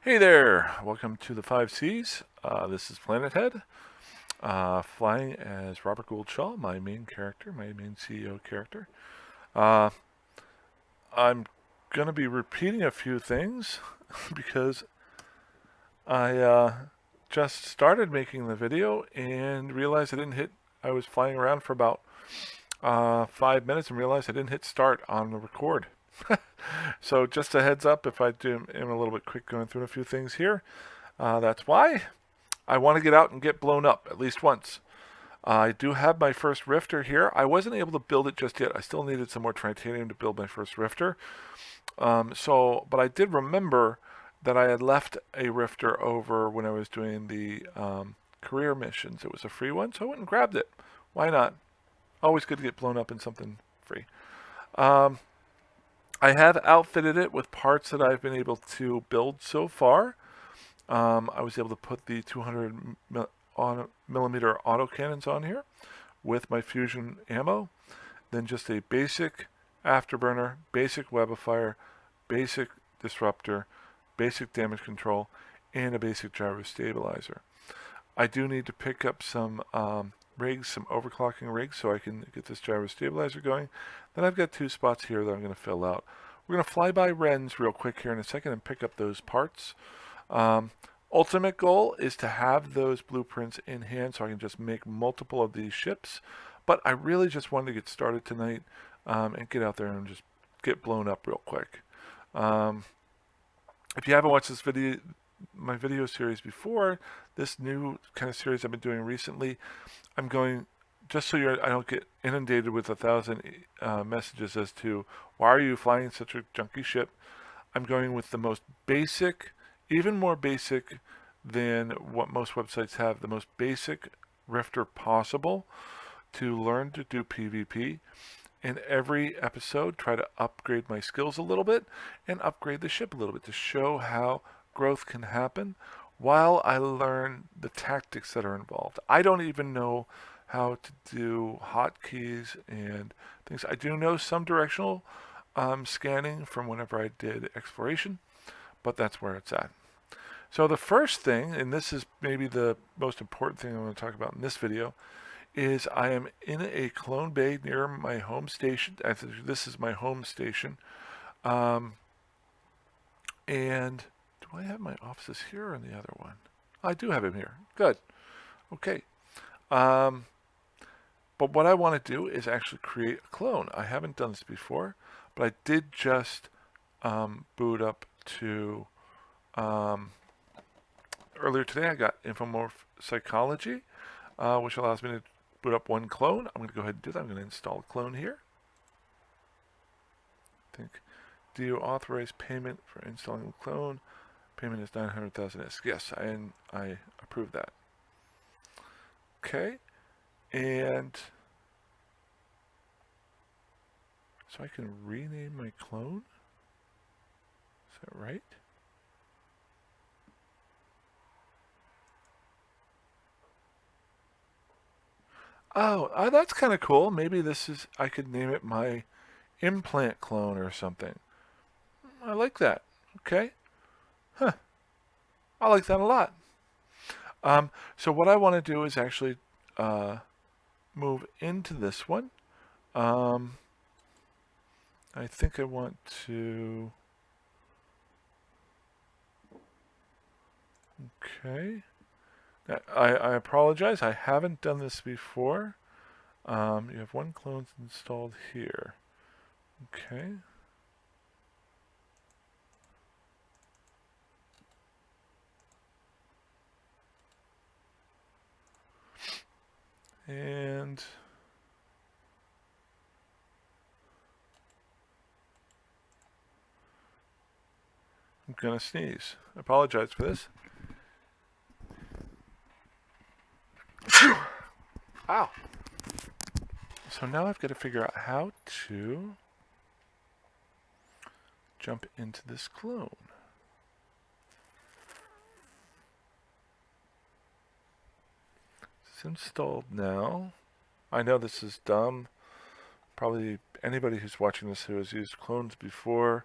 Hey there, welcome to the 5Cs. This is Planet Head, flying as Robert Gouldshaw, my main character, my main CEO character. Uh, I'm going to be repeating a few things because I just started making the video and realized I was flying around for about 5 minutes and realized I didn't hit start on the record. So just a heads up, if am a little bit quick going through a few things here, that's why. I want to get out and get blown up at least once. I do have my first rifter here. I wasn't able to build it just yet. I still needed some more titanium to build my first rifter. But I did remember that I had left a rifter over when I was doing the career missions. It was a free one, so I went and grabbed it. Why not? Always good to get blown up in something free. Um, I have outfitted it with parts that I've been able to build so far. I was able to put the 200 millimeter autocannons on here with my fusion ammo. Then just a basic afterburner, basic web of fire, basic disruptor, basic damage control, and a basic gyro stabilizer. I do need to pick up some rigs, some overclocking rigs, so I can get this gyro stabilizer going. Then I've got two spots here that I'm going to fill out. We're going to fly by Wrens real quick here in a second and pick up those parts. Ultimate goal is to have those blueprints in hand so I can just make multiple of these ships. But I really just wanted to get started tonight and get out there and just get blown up real quick. If you haven't watched my video series before, this new kind of series I've been doing recently, I'm going, just so I don't get inundated with 1,000 messages as to why are you flying such a junky ship, I'm going with the most basic, even more basic than what most websites have, the most basic rifter possible to learn to do PvP. In every episode, try to upgrade my skills a little bit and upgrade the ship a little bit to show how growth can happen while I learn the tactics that are involved. I don't even know how to do hotkeys and things. I do know some directional scanning from whenever I did exploration, but that's where it's at. So the first thing, and this is maybe the most important thing I want to talk about in this video, is I am in a clone bay near my home station. This is my home station. And do I have my offices here or in the other one? I do have him here. Good. Okay. But what I want to do is actually create a clone. I haven't done this before, but I did just boot up to earlier today. I got Infomorph Psychology, which allows me to boot up one clone. I'm going to go ahead and do that. I'm going to install a clone here. Do you authorize payment for installing a clone? Payment is 900,000 S. Yes, I approve that. Okay, and so I can rename my clone. Is that right? Oh, that's kind of cool. Maybe I could name it my implant clone or something. I like that. Okay. Huh. I like that a lot. So what I want to do is actually move into this one. I think I want to... Okay. I apologize. I haven't done this before. You have one clone installed here. Okay. And I'm gonna sneeze. I apologize for this. Ow. So now I've got to figure out how to jump into this clone. It's installed now. I know this is dumb. Probably anybody who's watching this who has used clones before.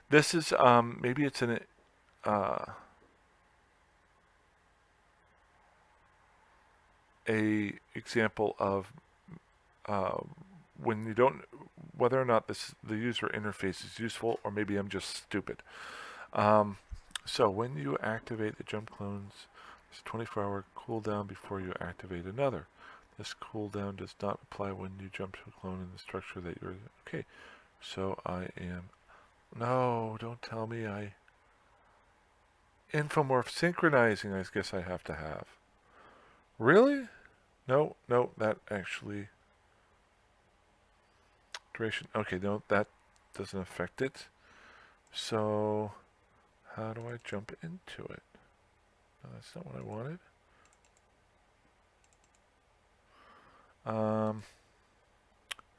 This is maybe it's in a example of uh, when you don't, whether or not the user interface is useful, or maybe I'm just stupid. Um, so when you activate the jump clones, there's a 24-hour cooldown before you activate another. This cooldown does not apply when you jump to a clone in the structure that you're... Okay, so I am... No, don't tell me I... Infomorph synchronizing, I guess I have to have. Really? No, no, that actually... Duration. Okay, no, that doesn't affect it. So, how do I jump into it? No, that's not what I wanted.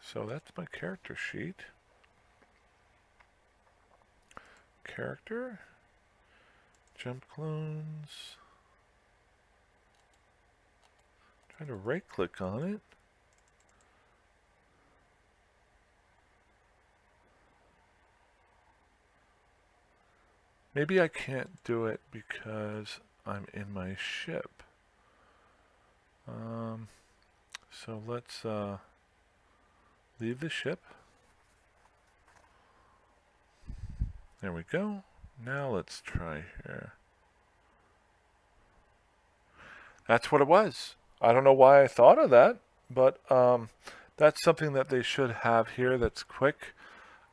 So that's my character sheet. Character. Jump clones. Trying to right click on it. Maybe I can't do it because I'm in my ship. So let's leave the ship. There we go. Now let's try here. That's what it was. I don't know why I thought of that, but that's something that they should have here that's quick.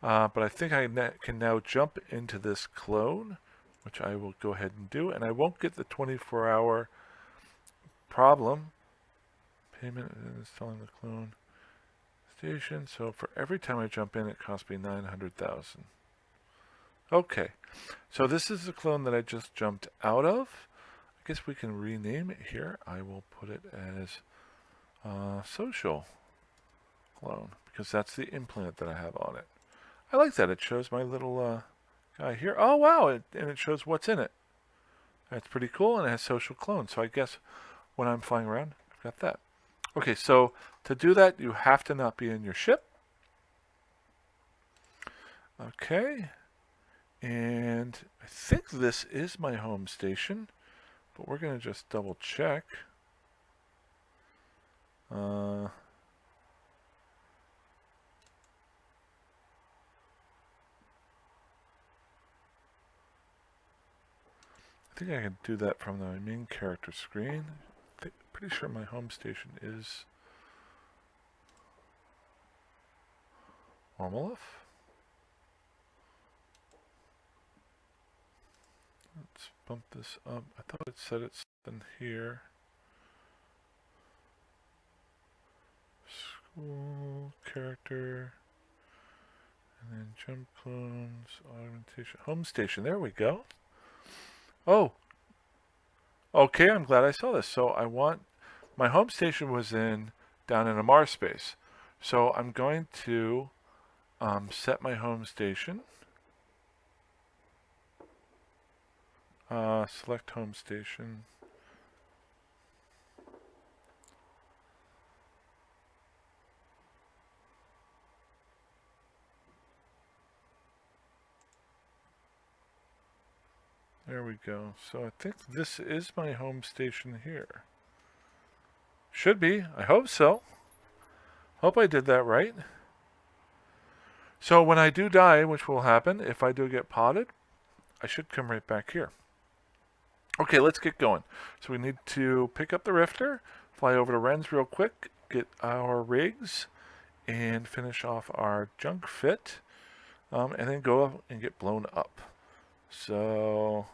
But I think I can now jump into this clone, which I will go ahead and do, and I won't get the 24-hour problem. Payment and installing the clone station. So for every time I jump in, it costs me 900,000. Okay, so this is the clone that I just jumped out of. I guess we can rename it here. I will put it as social clone, because that's the implant that I have on it. I like that. It shows my little guy here. Oh, wow, and it shows what's in it. That's pretty cool, and it has social clone. So I guess when I'm flying around, I've got that. Okay, so to do that, you have to not be in your ship. Okay, and I think this is my home station, but we're going to just double check. I think I can do that from the main character screen. Pretty sure my home station is Ormolov. Let's bump this up. I thought it said it's in here. School, character, and then jump clones, augmentation, home station. There we go. Oh, okay, I'm glad I saw this. So I want, my home station was down in a Mars space. So I'm going to set my home station. Select home station. There we go. So I think this is my home station here. Should be. I hope so. Hope I did that right. So when I do die, which will happen if I do get potted, I should come right back here. Okay, let's get going. So we need to pick up the Rifter, fly over to Ren's real quick, get our rigs, and finish off our junk fit, and then go up and get blown up. So,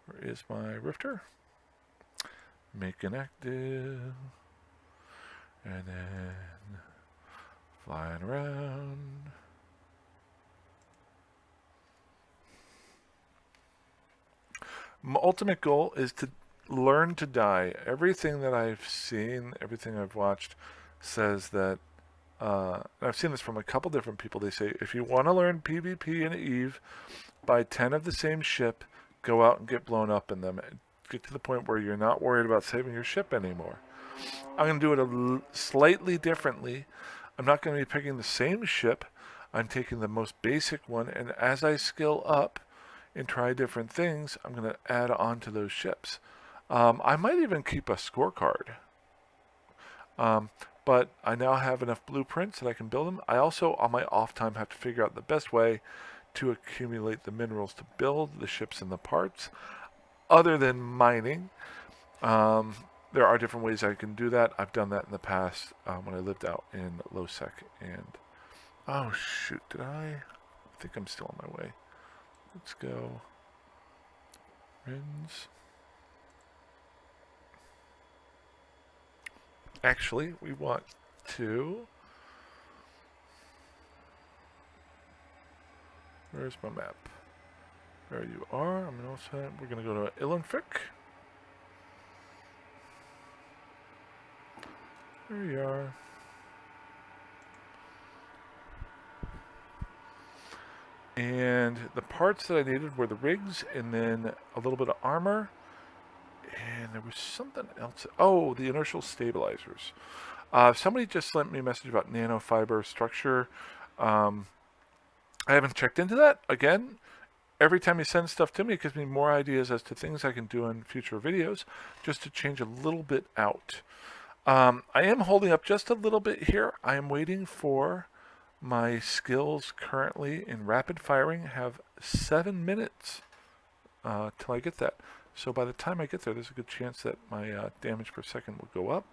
where is my Rifter? Make an active, and then flying around. My ultimate goal is to learn to die. Everything that I've seen, everything I've watched says that, I've seen this from a couple different people. They say, if you want to learn PvP in EVE, buy 10 of the same ship, go out and get blown up in them. Get to the point where you're not worried about saving your ship anymore. I'm going to do it slightly differently. I'm not going to be picking the same ship. I'm taking the most basic one, and as I skill up and try different things, I'm going to add on to those ships. I might even keep a scorecard. But I now have enough blueprints that I can build them. I also, on my off time, have to figure out the best way to accumulate the minerals to build the ships and the parts, other than mining. Um, there are different ways I can do that. I've done that in the past when I lived out in Losec. And oh shoot, did I think I'm still on my way. Let's go. Rins. Actually, we want to. Where's my map? There you are. I'm also. We're gonna go to Illenfick. There you are. And the parts that I needed were the rigs and then a little bit of armor. And there was something else. Oh, the inertial stabilizers. Somebody just sent me a message about nanofiber structure. I haven't checked into that. Again, every time you send stuff to me, it gives me more ideas as to things I can do in future videos just to change a little bit out. I am holding up just a little bit here. I am waiting for my skills currently in rapid firing have 7 minutes till I get that. So by the time I get there, there's a good chance that my damage per second will go up.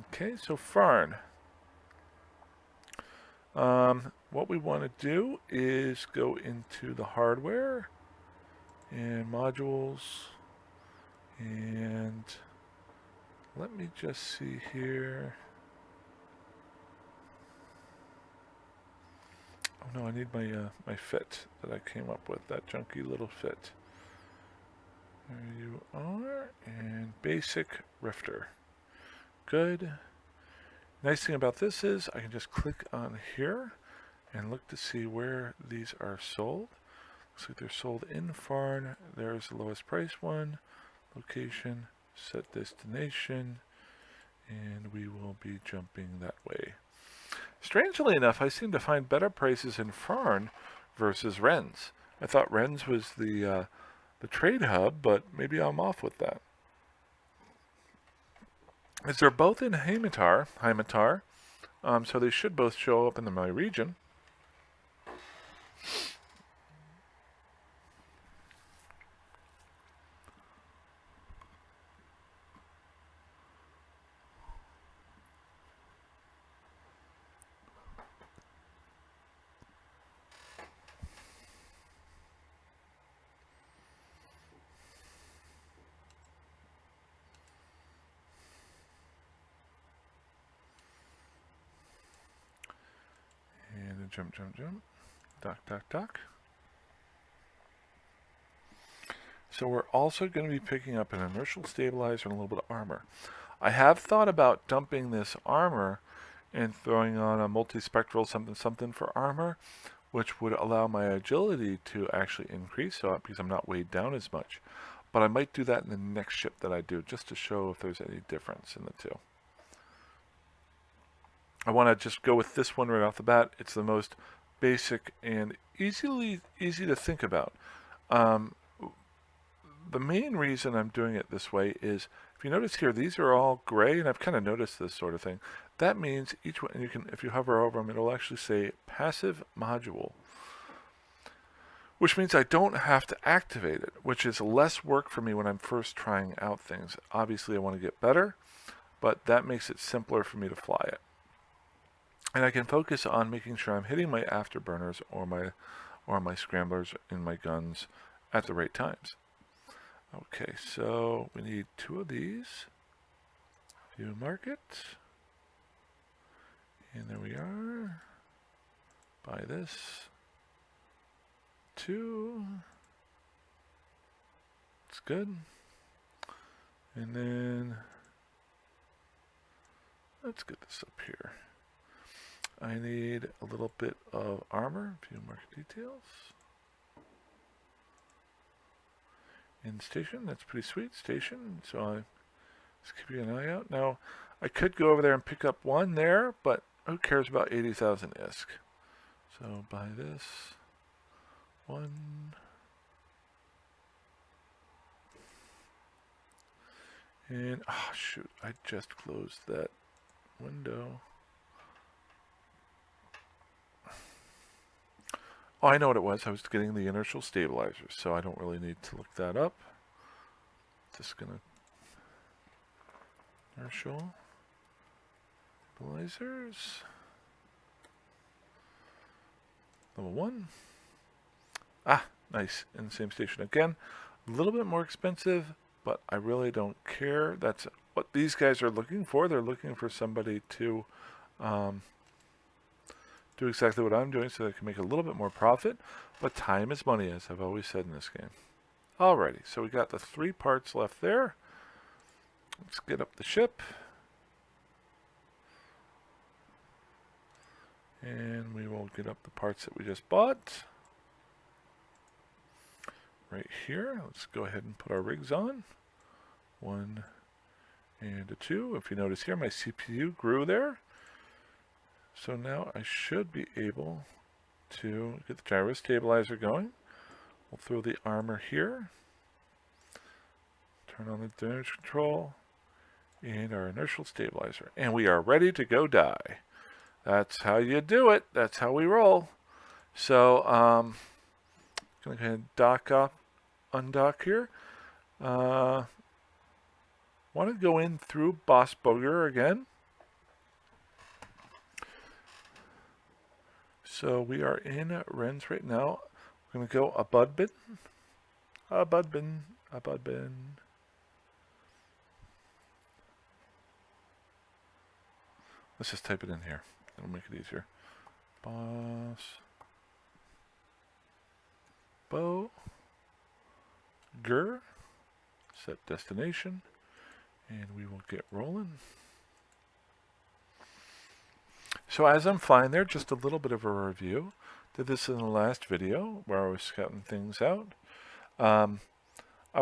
Okay, so Farn. What we want to do is go into the hardware and modules, and let me just see here. Oh no, I need my my fit that I came up with, that junky little fit. There you are, and basic rifter. Good. Nice thing about this is I can just click on here and look to see where these are sold. Looks like they're sold in Farn. There's the lowest price one. Location, set destination, and we will be jumping that way. Strangely enough, I seem to find better prices in Farn versus Rennes. I thought Rennes was the trade hub, but maybe I'm off with that. As they're both in Heimatar, so they should both show up in my region. And jump, jump, jump. Dock, dock, dock. So we're also going to be picking up an inertial stabilizer and a little bit of armor. I have thought about dumping this armor and throwing on a multispectral something something for armor, which would allow my agility to actually increase because I'm not weighed down as much. But I might do that in the next ship that I do, just to show if there's any difference in the two. I want to just go with this one right off the bat. It's the most basic and easy to think about. The main reason I'm doing it this way is, if you notice here, these are all gray, and I've kind of noticed this sort of thing. That means each one, and you can, if you hover over them, it'll actually say passive module, which means I don't have to activate it, which is less work for me when I'm first trying out things. Obviously, I want to get better, but that makes it simpler for me to fly it. And I can focus on making sure I'm hitting my afterburners or my scramblers in my guns at the right times. Okay, so we need 2 of these. View market. And there we are. Buy this. 2. It's good. And then let's get this up here. I need a little bit of armor. View market details. In station, that's pretty sweet. Station, so I just keep an eye out. Now, I could go over there and pick up one there, but who cares about 80,000 ISK? So buy this one, And, oh shoot, I just closed that window. Oh, I know what it was. I was getting the inertial stabilizers, so I don't really need to look that up. Just gonna inertial stabilizers. Level 1. Ah, nice. In the same station again. A little bit more expensive, but I really don't care. That's what these guys are looking for. They're looking for somebody to do exactly what I'm doing so they can make a little bit more profit. But time is money, as I've always said in this game. Alrighty, so we got the 3 parts left there. Let's get up the ship. And we will get up the parts that we just bought. Right here. Let's go ahead and put our rigs on. 1 and a 2. If you notice here, my CPU grew there. So now I should be able to get the gyro stabilizer going. We'll throw the armor here. Turn on the damage control and our inertial stabilizer. And we are ready to go die. That's how you do it. That's how we roll. So, I'm going to go ahead and dock up, undock here. Want to go in through Boss Booger again. So we are in Ren's right now. We're going to go a bud bin. A bud bin. A bud bin. Let's just type it in here. It'll make it easier. Boss Booger. Set destination. And we will get rolling. So as I'm flying there, just a little bit of a review. Did this in the last video where I was scouting things out. I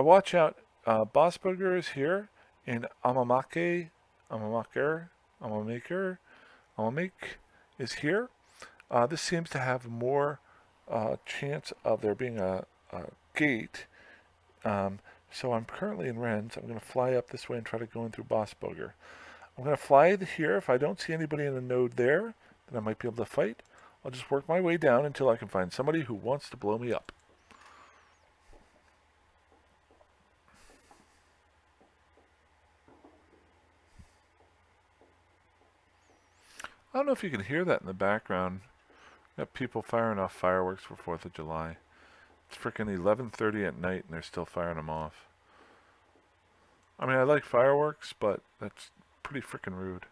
watch out. Boss Booger is here, and Amamake is here. This seems to have more chance of there being a gate. So I'm currently in Ren's. I'm going to fly up this way and try to go in through Boss Booger. I'm going to fly here. If I don't see anybody in the node there, then I might be able to fight. I'll just work my way down until I can find somebody who wants to blow me up. I don't know if you can hear that in the background. Got people firing off fireworks for 4th of July. It's freaking 11:30 at night and they're still firing them off. I mean, I like fireworks, but that's pretty freaking rude.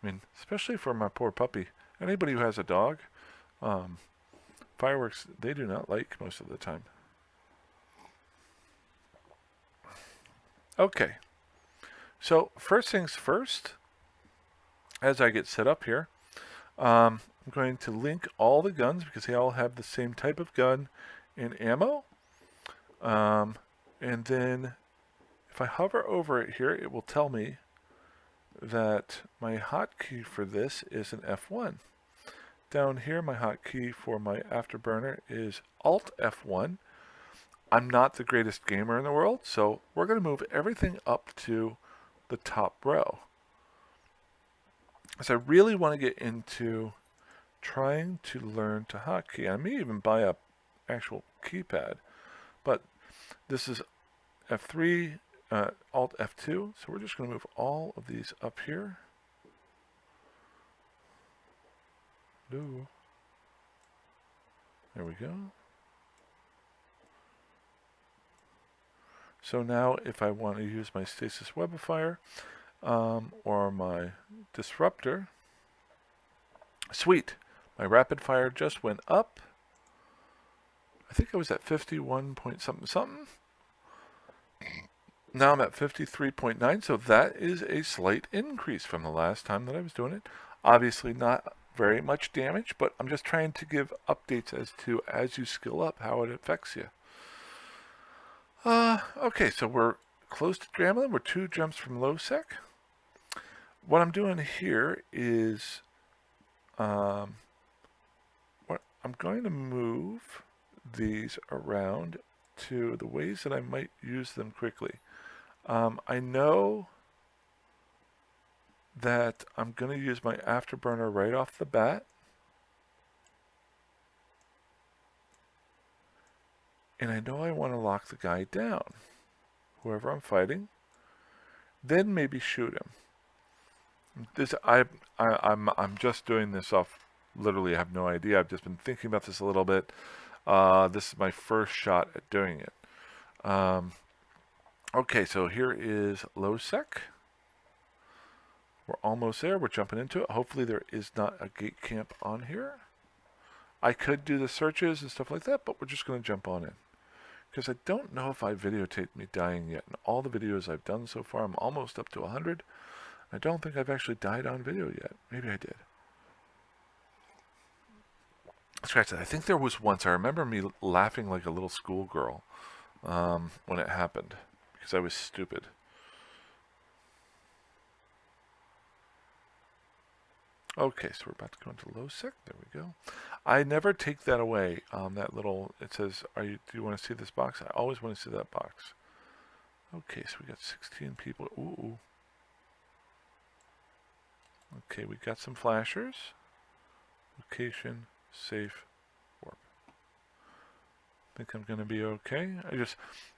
I mean, especially for my poor puppy. Anybody who has a dog, fireworks, they do not like most of the time. Okay. So, first things first, as I get set up here, I'm going to link all the guns because they all have the same type of gun and ammo. And then if I hover over it here, it will tell me that my hotkey for this is an F1. Down here, my hotkey for my afterburner is Alt F1. I'm not the greatest gamer in the world, so we're going to move everything up to the top row. Because I really want to get into trying to learn to hotkey. I may even buy a actual keypad, but this is F3, Alt F2, so we're just going to move all of these up here. There we go. So now if I want to use my stasis webifier or my disruptor, sweet, my rapid fire just went up. I think I was at 51 point something something. Now I'm at 53.9, so that is a slight increase from the last time that I was doing it. Obviously not very much damage, but I'm just trying to give updates as to, as you skill up, how it affects you. Okay, so we're close to Gremlin. We're 2 jumps from low sec. What I'm doing here is I'm going to move these around to the ways that I might use them quickly. I know that I'm going to use my afterburner right off the bat. And I know I want to lock the guy down, whoever I'm fighting, then maybe shoot him. I'm just doing this off, literally I have no idea. I've just been thinking about this a little bit. This is my first shot at doing it. Okay, so here is low sec. We're almost there. We're jumping into it. Hopefully there is not a gate camp on here. I could do the searches and stuff like that, but we're just going to jump on in. Because I don't know if I videotaped me dying yet. In all the videos I've done so far, I'm almost up to 100. I don't think I've actually died on video yet. Maybe I did. Scratch that. I think there was once, I remember me laughing like a little schoolgirl when it happened. Because I was stupid. Okay, so we're about to go into low sec. There we go. I never take that away. That little, it says, do you want to see this box? I always want to see that box. Okay, so we got 16 people. Ooh. Okay, we got some flashers. Location, safe, warp. Think I'm going to be okay.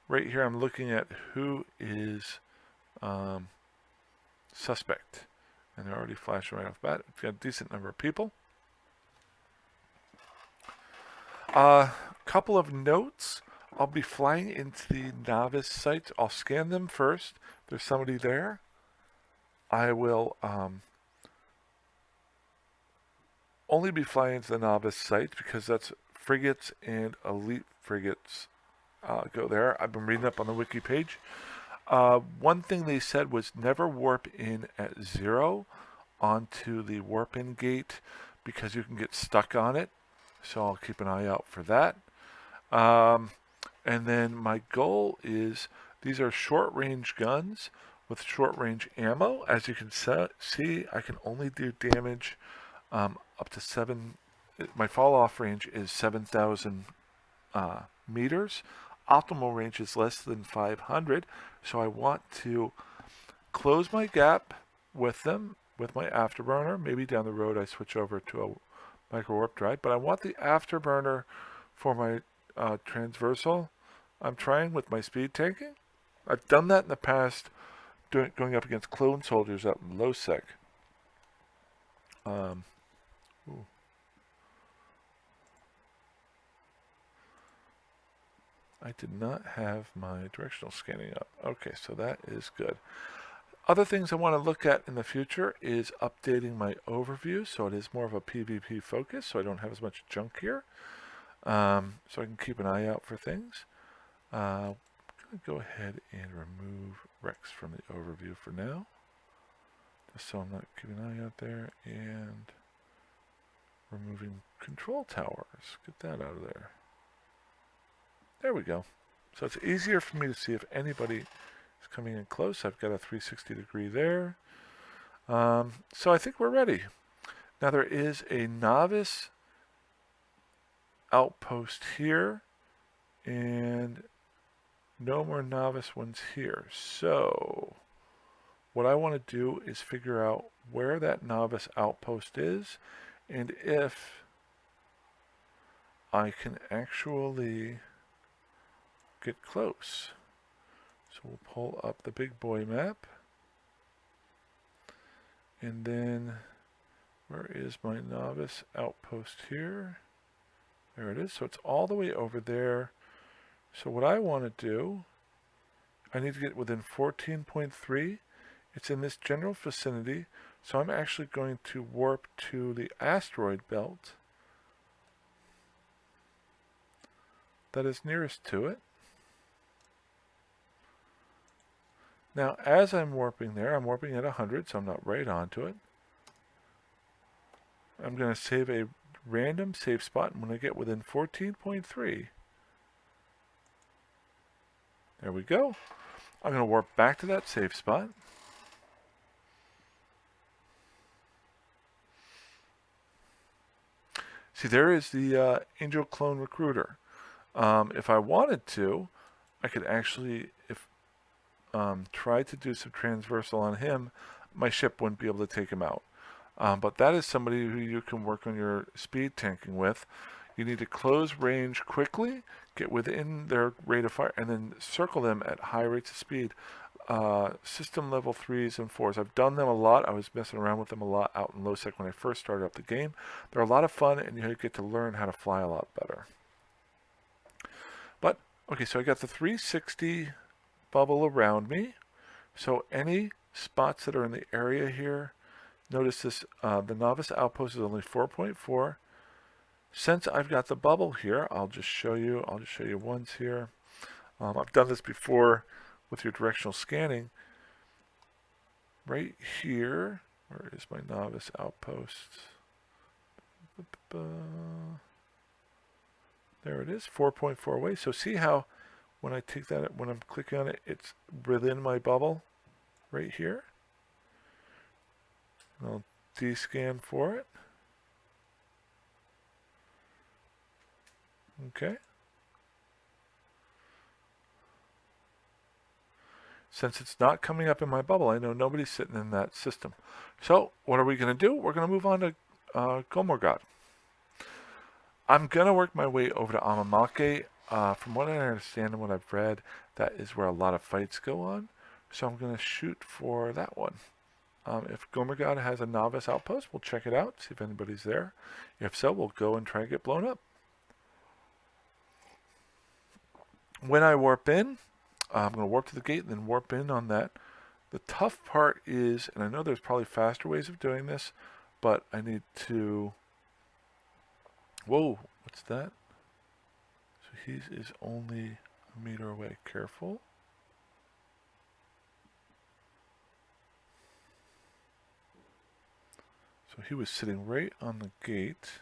Right here, I'm looking at who is suspect. And they're already flashing right off the bat. We've got a decent number of people. Couple of notes. I'll be flying into the novice sites. I'll scan them first. There's somebody there. I will only be flying into the novice sites because that's frigates and elite frigates go there. I've been reading up on the wiki page. One thing they said was never warp in at 0 onto the warp in gate because you can get stuck on it. So I'll keep an eye out for that. And then my goal is, these are short range guns with short range ammo. As you can see, I can only do damage up to 7. My fall off range is 7,000 meters. Optimal range is less than 500. So I want to close my gap with them, with my afterburner. Maybe down the road I switch over to a micro warp drive, but I want the afterburner for my transversal. I'm trying with my speed tanking. I've done that in the past, going up against clone soldiers up in low sec. I did not have my directional scanning up. Okay, so that is good. Other things I want to look at in the future is updating my overview so it is more of a PvP focus, so I don't have as much junk here. So I can keep an eye out for things. I'm going to go ahead and remove Rex from the overview for now, just so I'm not keeping an eye out there, and removing control towers. Get that out of there. There we go. So it's easier for me to see if anybody is coming in close. I've got a 360 degree there. So I think we're ready. Now there is a novice outpost here and no more novice ones here. So what I want to do is figure out where that novice outpost is and if I can actually get close. So we'll pull up the big boy map. And then where is my novice outpost here? There it is. So it's all the way over there. So what I want to do, I need to get within 14.3. It's in this general vicinity. So I'm actually going to warp to the asteroid belt that is nearest to it. Now, as I'm warping there, I'm warping at 100, so I'm not right onto it. I'm going to save a random save spot, and when I get within 14.3, there we go. I'm going to warp back to that save spot. See, there is the Angel Clone Recruiter. If I wanted to, I could actually, tried to do some transversal on him, my ship wouldn't be able to take him out. But that is somebody who you can work on your speed tanking with. You need to close range quickly, get within their rate of fire, and then circle them at high rates of speed. System level 3s and 4s. I've done them a lot. I was messing around with them a lot out in low sec when I first started up the game. They're a lot of fun, and you get to learn how to fly a lot better. But, okay, so I got the 360 bubble around me. So any spots that are in the area here, notice this, the novice outpost is only 4.4. Since I've got the bubble here, I'll just show you once here. I've done this before with your directional scanning. Right here, where is my novice outpost? There it is, 4.4 away. So see how when I take that, when I'm clicking on it, it's within my bubble right here. I'll descan for it. Okay. Since it's not coming up in my bubble, I know nobody's sitting in that system. So what are we going to do? We're going to move on to Gomorgod. I'm going to work my way over to Amamake. From what I understand and what I've read, that is where a lot of fights go on. So I'm going to shoot for that one. If Gomorgod has a novice outpost, we'll check it out, see if anybody's there. If so, we'll go and try to get blown up. When I warp in, I'm going to warp to the gate and then warp in on that. The tough part is, and I know there's probably faster ways of doing this, but I need to... Whoa, what's that? So he is only a meter away. Careful. So he was sitting right on the gate.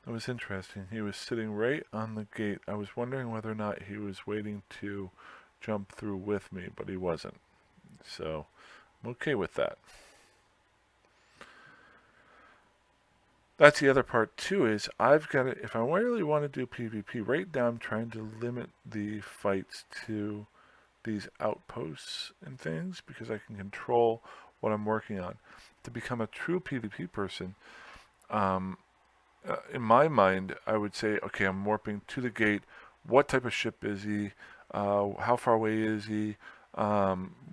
That was interesting. He was sitting right on the gate. I was wondering whether or not he was waiting to jump through with me, but he wasn't. So I'm okay with that. That's the other part too, is I've got to, if I really want to do PvP, right now I'm trying to limit the fights to these outposts and things because I can control what I'm working on. To become a true PvP person, in my mind, I would say, okay, I'm warping to the gate. What type of ship is he? How far away is he?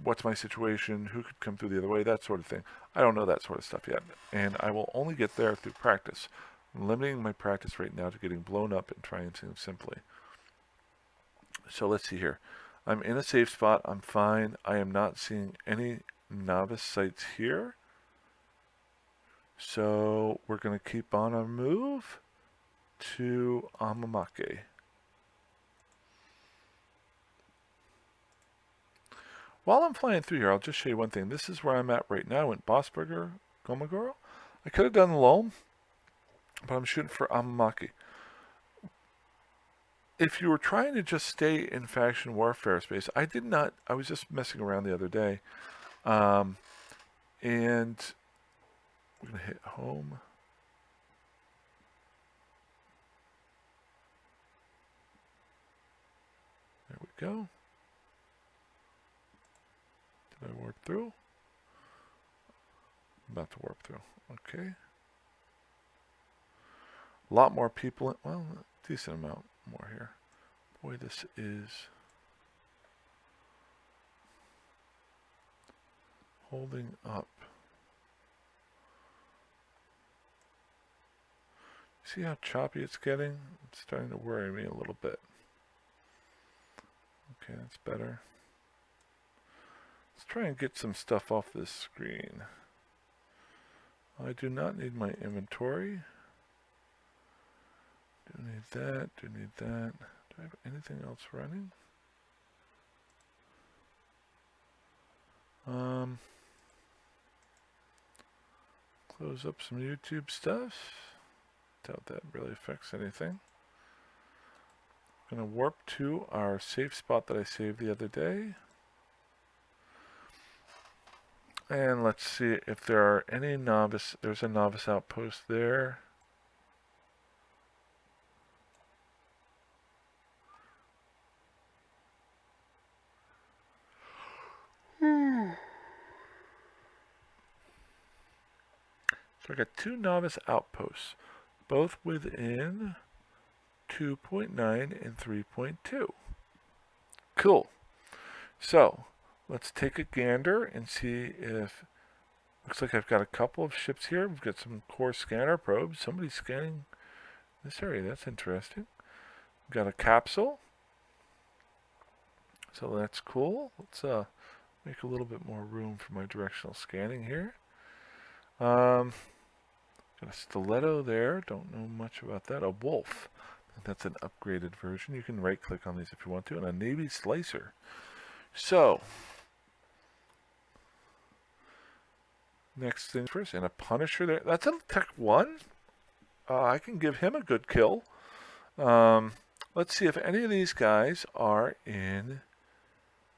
What's my situation? Who could come through the other way? That sort of thing. I don't know that sort of stuff yet. And I will only get there through practice. I'm limiting my practice right now to getting blown up and trying things simply. So let's see here. I'm in a safe spot. I'm fine. I am not seeing any novice sites here. So we're going to keep on our move to Amamake. While I'm flying through here, I'll just show you one thing. This is where I'm at right now. I went Bossburger, Gomagoro. I could have done Loam, but I'm shooting for Amamake. If you were trying to just stay in faction warfare space, I did not. I was just messing around the other day. And we're going to hit home. There we go. Did I warp through? I'm about to warp through. Okay. A lot more people. Well, a decent amount more here. Boy, this is holding up. See how choppy it's getting? It's starting to worry me a little bit. Okay, that's better. Let's try and get some stuff off this screen. I do not need my inventory. Do need that, do need that. Do I have anything else running? Close up some YouTube stuff. Doubt that really affects anything. I'm going to warp to our safe spot that I saved the other day. And let's see if there are any novice. There's a novice outpost there. So I got 2 novice outposts, both within 2.9 and 3.2. Cool. So let's take a gander and see if, looks like I've got a couple of ships here. We've got some core scanner probes. Somebody's scanning this area. That's interesting. We've got a capsule. So that's cool. Let's make a little bit more room for my directional scanning here. Got a stiletto there. Don't know much about that. A wolf. I think that's an upgraded version. You can right click on these if you want to. And a navy slicer. So, next things first. And a punisher there. That's a Tech 1. I can give him a good kill. Let's see if any of these guys are in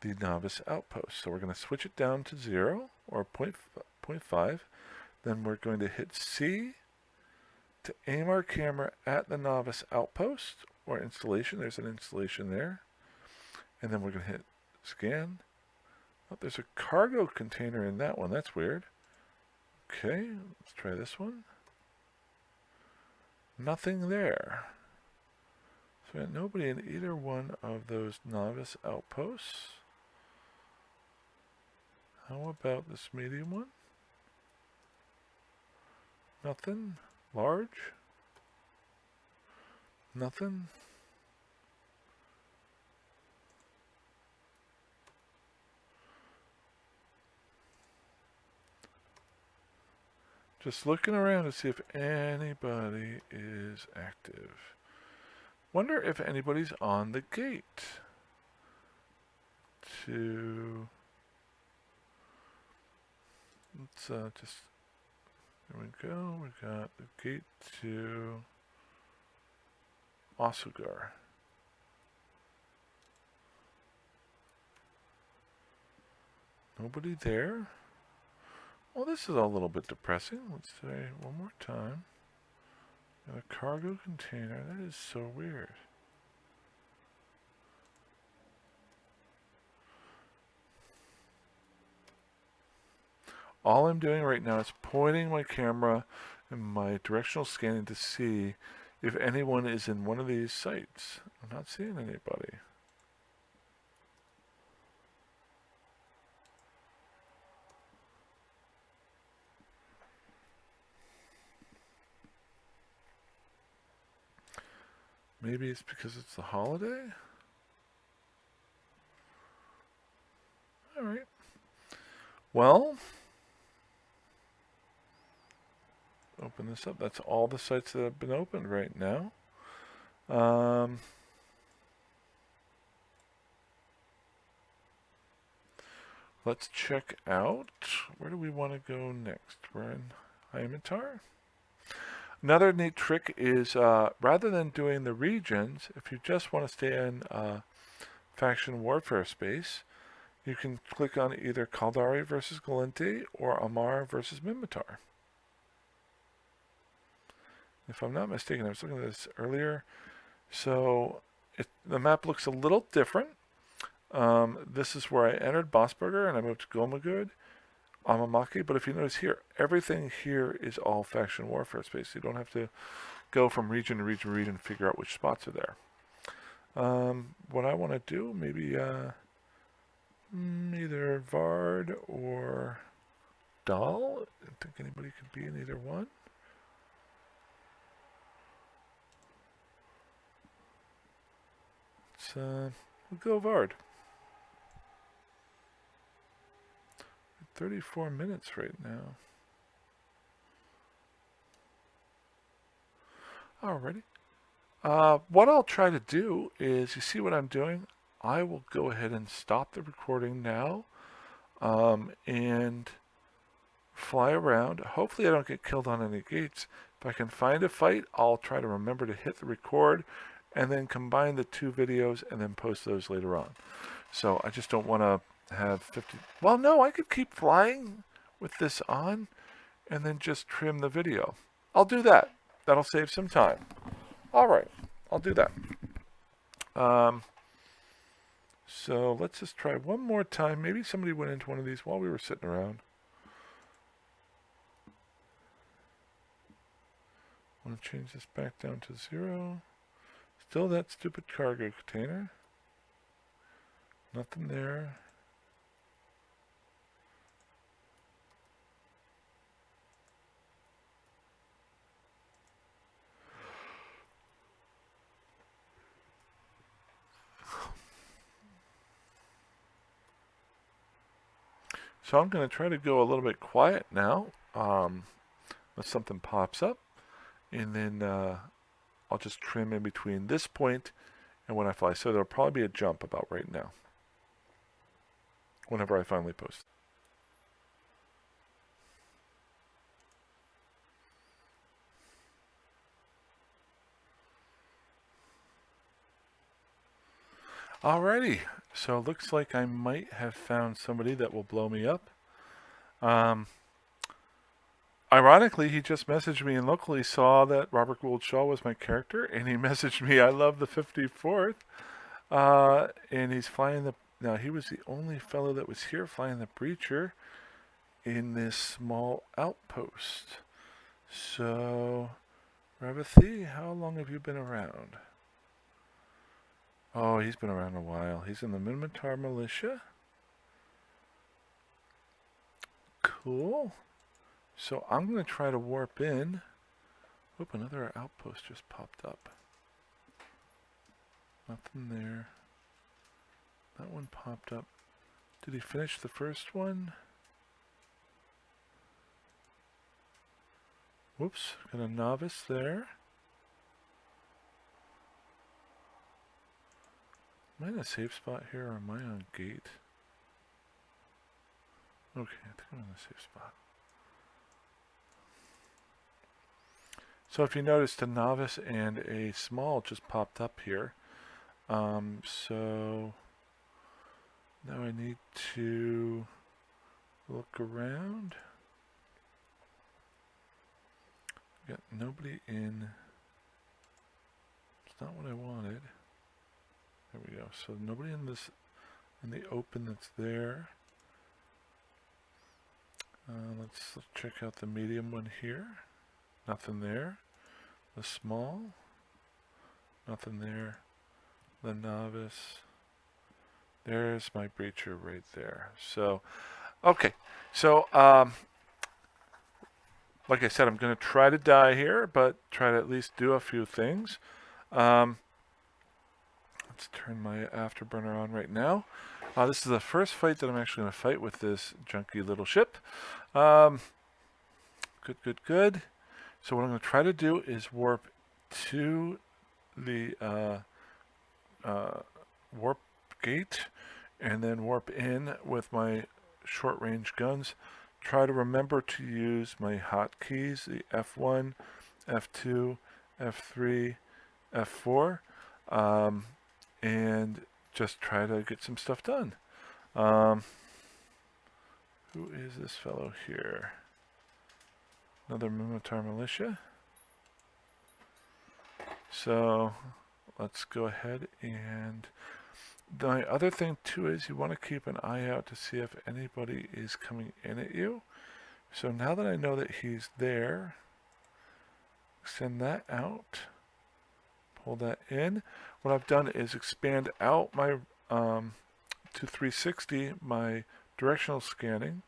the novice outpost. So we're going to switch it down to 0 or 0.5. Then we're going to hit C to aim our camera at the novice outpost or installation. There's an installation there. And then we're going to hit scan. Oh, there's a cargo container in that one. That's weird. Okay, let's try this one. Nothing there. So we got nobody in either one of those novice outposts. How about this medium one? Nothing. Large? Nothing. Just looking around to see if anybody is active. Wonder if anybody's on the gate. Let's just, there we go. We got the gate to Osugar. Nobody there. Well, this is a little bit depressing. Let's say one more time. Got a cargo container. That is so weird. All I'm doing right now is pointing my camera and my directional scanning to see if anyone is in one of these sites. I'm not seeing anybody. Maybe it's because it's the holiday? Alright. Well, open this up. That's all the sites that have been opened right now. Let's check out. Where do we want to go next? We're in Hymentar. Another neat trick is rather than doing the regions, if you just want to stay in faction warfare space, you can click on either Caldari versus Galenti or Amar versus Minmatar. If I'm not mistaken, I was looking at this earlier. So the map looks a little different. This is where I entered Bossburger and I moved to Gomagud, Amamaki. But if you notice here, everything here is all faction warfare space. You don't have to go from region to region to region and figure out which spots are there. What I want to do, maybe either Vard or Dahl. I don't think anybody could be in either one. We'll go Vard. 34 minutes right now. Alrighty. What I'll try to do is, you see what I'm doing? I will go ahead and stop the recording now and fly around. Hopefully I don't get killed on any gates. If I can find a fight, I'll try to remember to hit the record and then combine the two videos and then post those later on. So I just don't want to have 50... Well, no, I could keep flying with this on and then just trim the video. I'll do that. That'll save some time. All right, I'll do that. So let's just try one more time. Maybe somebody went into one of these while we were sitting around. I want to change this back down to 0. Still that stupid cargo container. Nothing there. So I'm going to try to go a little bit quiet now. If something pops up, and then I'll just trim in between this point and when I fly. So there'll probably be a jump about right now, whenever I finally post. Alrighty, so it looks like I might have found somebody that will blow me up. Ironically, he just messaged me and locally saw that Robert Gould Shaw was my character, and he messaged me, I love the 54th. And he's flying the... Now, he was the only fellow that was here flying the Breacher in this small outpost. So, Rebathy, how long have you been around? Oh, he's been around a while. He's in the Minotaur Militia. Cool. So I'm going to try to warp in. Oop, another outpost just popped up. Nothing there. That one popped up. Did he finish the first one? Whoops, got a novice there. Am I in a safe spot here or am I on gate? Okay, I think I'm in a safe spot. So if you noticed, a novice and a small just popped up here. So now I need to look around. Got nobody in. It's not what I wanted. There we go. So nobody in this, in the open that's there. Let's check out the medium one here. Nothing there. The small. Nothing there. The novice. There's my breacher right there. So, okay. So, like I said, I'm going to try to die here, but try to at least do a few things. Let's turn my afterburner on right now. This is the first fight that I'm actually going to fight with this junky little ship. Good. So what I'm going to try to do is warp to the warp gate and then warp in with my short range guns. Try to remember to use my hotkeys, the F1, F2, F3, F4, and just try to get some stuff done. Who is this fellow here? Another Minotaur Militia. So let's go ahead, and the other thing too is you want to keep an eye out to see if anybody is coming in at you. So now that I know that he's there, send that out, pull that in. What I've done is expand out my to 360 my directional scanning,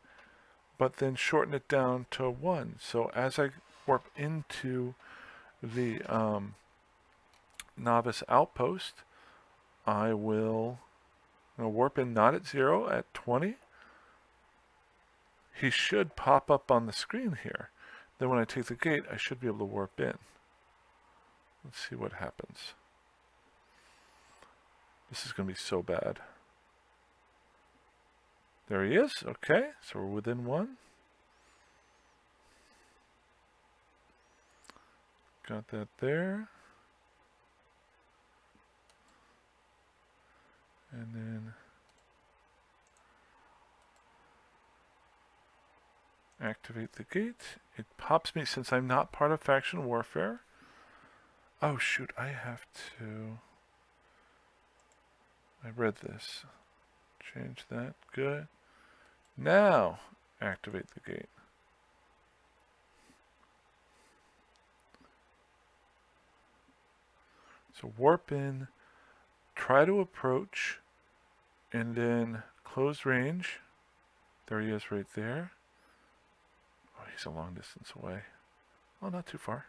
but then shorten it down to 1. So as I warp into the novice outpost, I will warp in not at 0, at 20. He should pop up on the screen here. Then when I take the gate, I should be able to warp in. Let's see what happens. This is going to be so bad. There he is. Okay, so we're within 1. Got that there. And then activate the gate. It pops me since I'm not part of faction warfare. Oh shoot, I have to... I read this. Change that. Good. Now, activate the gate. So warp in, try to approach, and then close range. There he is right there. Oh, he's a long distance away. Well, not too far.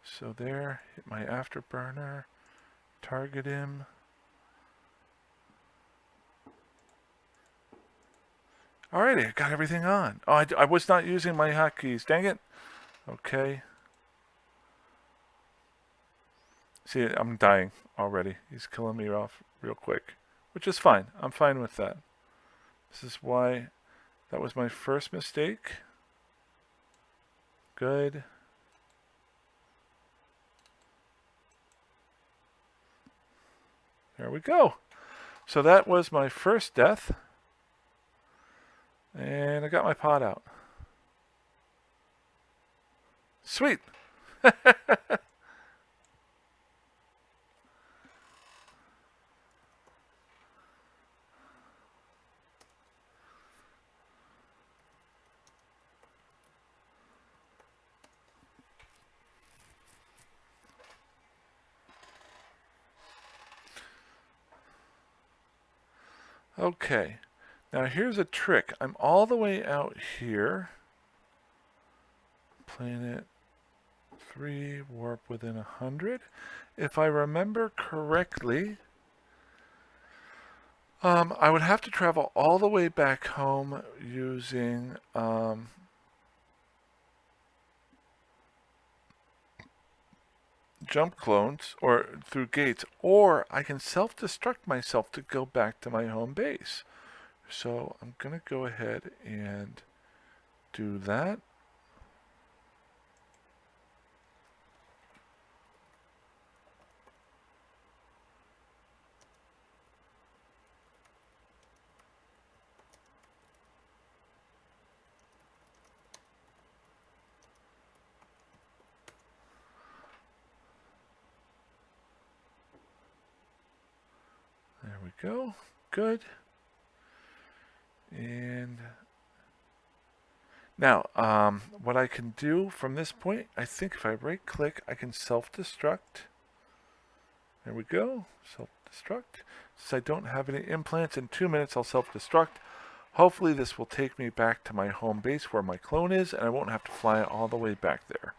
So there, hit my afterburner, target him. Alrighty, I got everything on. Oh, I was not using my hotkeys. Dang it. Okay. See, I'm dying already. He's killing me off real quick, which is fine. I'm fine with that. This is why that was my first mistake. Good. There we go. So that was my first death. And I got my pot out. Sweet. Okay. Now here's a trick. I'm all the way out here. Planet 3, warp within 100. If I remember correctly, I would have to travel all the way back home using jump clones or through gates, or I can self-destruct myself to go back to my home base. So I'm going to go ahead and do that. There we go. Good. And now, what I can do from this point, I think if I right click, I can self-destruct. There we go. Self-destruct. Since I don't have any implants, in 2 minutes I'll self-destruct. Hopefully this will take me back to my home base where my clone is, and I won't have to fly all the way back there.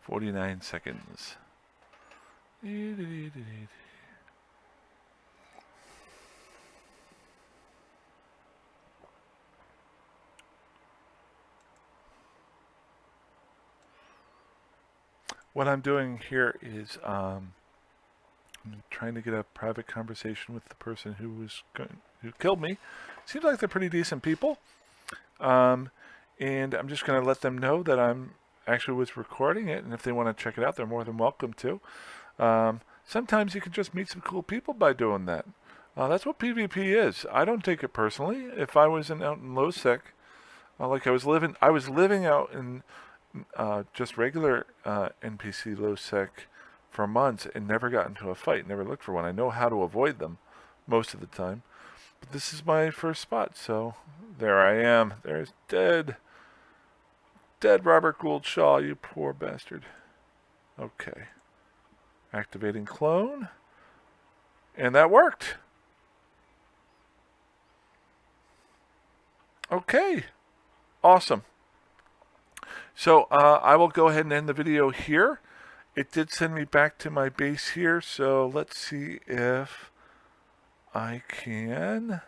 "49 seconds. What I'm doing here is I'm trying to get a private conversation with the person who killed me. Seems like they're pretty decent people. And I'm just going to let them know that I'm actually was recording it, and if they want to check it out, they're more than welcome to. Sometimes you can just meet some cool people by doing that. That's what PvP is. I don't take it personally. If I was out in low-sec, like I was living out in just regular NPC low-sec for months and never got into a fight, never looked for one. I know how to avoid them most of the time. But this is my first spot, so there I am. There's dead Robert Gould Shaw, you poor bastard. Okay. Activating clone. And that worked. Okay. Awesome. So I will go ahead and end the video here. it did send me back to my base here, so let's see if I can.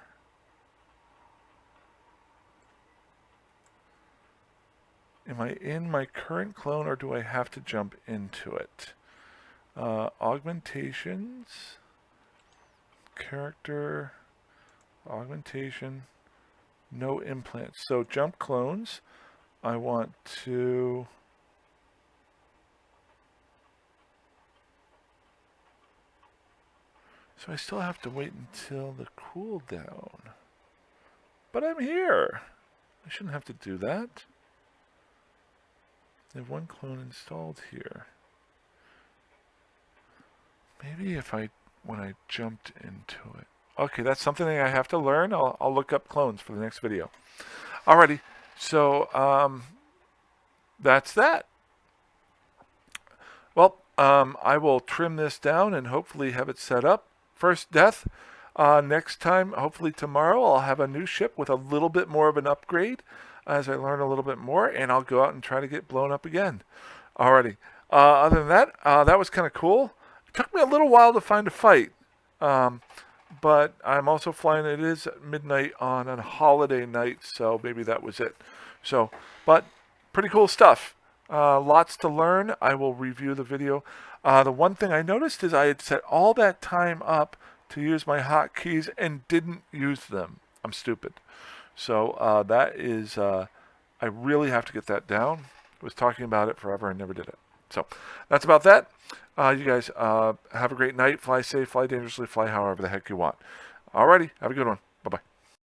Am I in my current clone or do I have to jump into it? Augmentations, character, augmentation, no implants. So jump clones. I want to. So I still have to wait until the cooldown. But I'm here. I shouldn't have to do that. I have one clone installed here. Maybe when I jumped into it. Okay, that's something I have to learn. I'll look up clones for the next video. Alrighty, so that's that. Well, I will trim this down and hopefully have it set up. First death. Next time, hopefully tomorrow, I'll have a new ship with a little bit more of an upgrade as I learn a little bit more, and I'll go out and try to get blown up again. Alrighty. Other than that, that was kind of cool. It took me a little while to find a fight, but I'm also flying. It is midnight on a holiday night, so maybe that was it. So, but pretty cool stuff. Lots to learn. I will review the video. The one thing I noticed is I had set all that time up to use my hotkeys and didn't use them. I'm stupid. So that is, I really have to get that down. I was talking about it forever and never did it. So that's about that. You guys have a great night. Fly safe, fly dangerously, fly however the heck you want. Alrighty, have a good one.